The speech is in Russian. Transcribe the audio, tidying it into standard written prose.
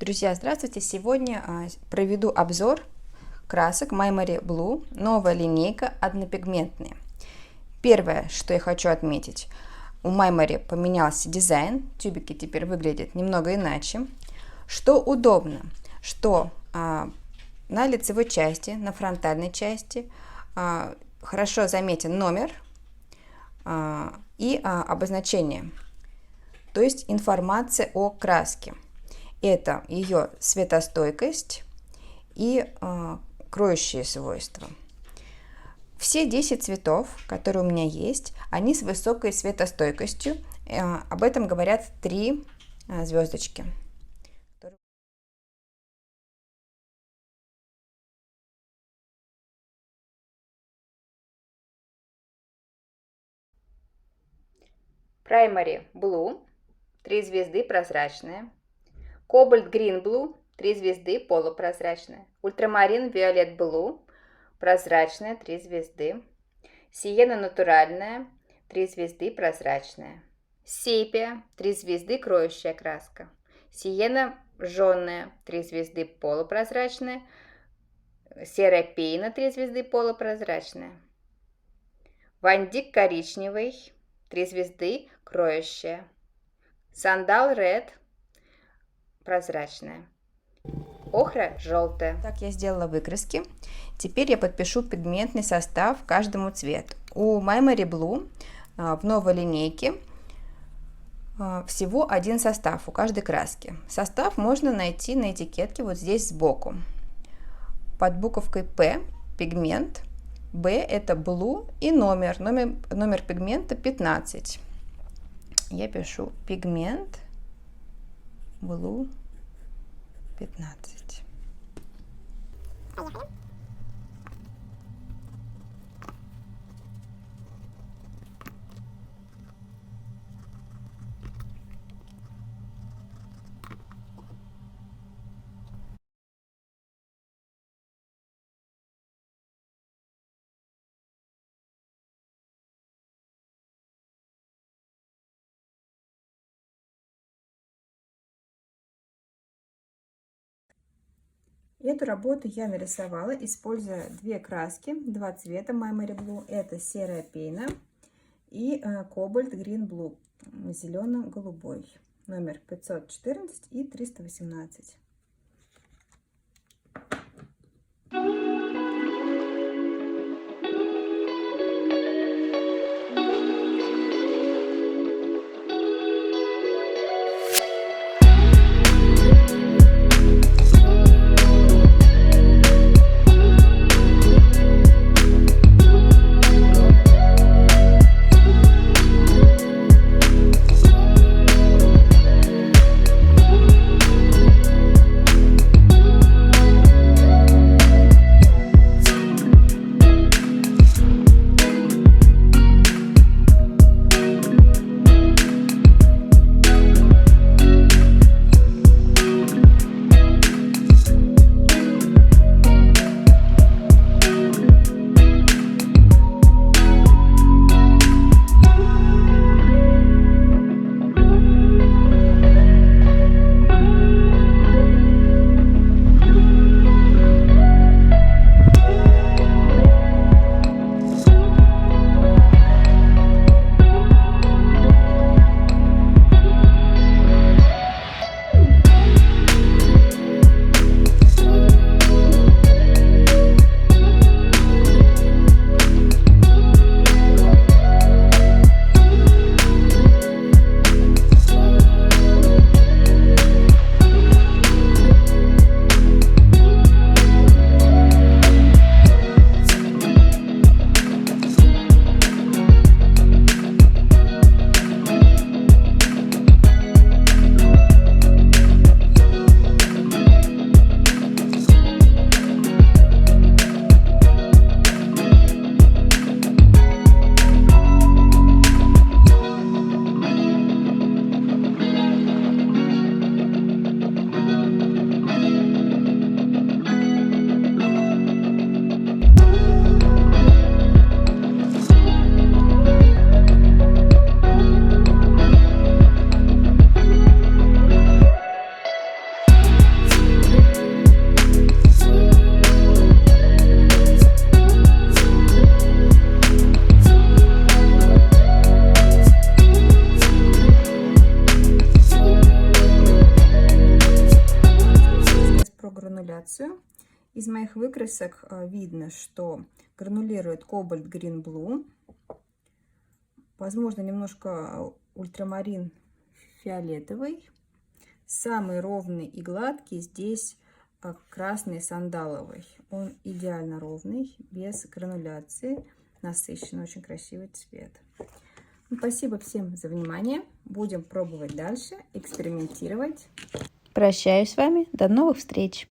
Друзья, здравствуйте! Сегодня проведу обзор красок Meimory Blue, новая линейка однопигментные. Первое, что я хочу отметить, у Meimory поменялся дизайн, тюбики теперь выглядят немного иначе. Что удобно, что на лицевой части, на фронтальной части хорошо заметен номер и обозначение, то есть информация о краске. Это ее светостойкость и кроющие свойства. Все 10 цветов, которые у меня есть, они с высокой светостойкостью. Об этом говорят 3 звездочки. Primary Blue, 3 звезды, прозрачная. Cobalt Green Blue, 3 звезды, полупрозрачная. Ультрамарин Violet Blue, прозрачная, 3 звезды. Сиена натуральная, 3 звезды, прозрачная. Сепия, 3 звезды, кроющая краска. Сиена жженая, 3 звезды, полупрозрачная. Серая пейна, 3 звезды, полупрозрачная. Вандик коричневый, 3 звезды, кроющая. Сандал Red, прозрачная. Охра желтая. Так, я сделала выкраски. Теперь я подпишу пигментный состав каждому цвету. У Meimory Blue в новой линейке всего один состав у каждой краски. Состав можно найти на этикетке вот здесь сбоку. Под буковкой P пигмент, B это Blue и номер пигмента 15. Я пишу пигмент Blue 15. Эту работу я нарисовала, используя 2 краски, 2 цвета Meimory Blue. Это серая пейна и Cobalt Green Blue, зелено-голубой, номер 514 и 318. грануляцию. Из моих выкрасок видно, что гранулирует Cobalt Green Blue. Возможно, немножко ультрамарин фиолетовый. Самый ровный и гладкий здесь красный сандаловый. Он идеально ровный, без грануляции, насыщенный, очень красивый цвет. Спасибо всем за внимание. Будем пробовать дальше, экспериментировать. Прощаюсь с вами. До новых встреч!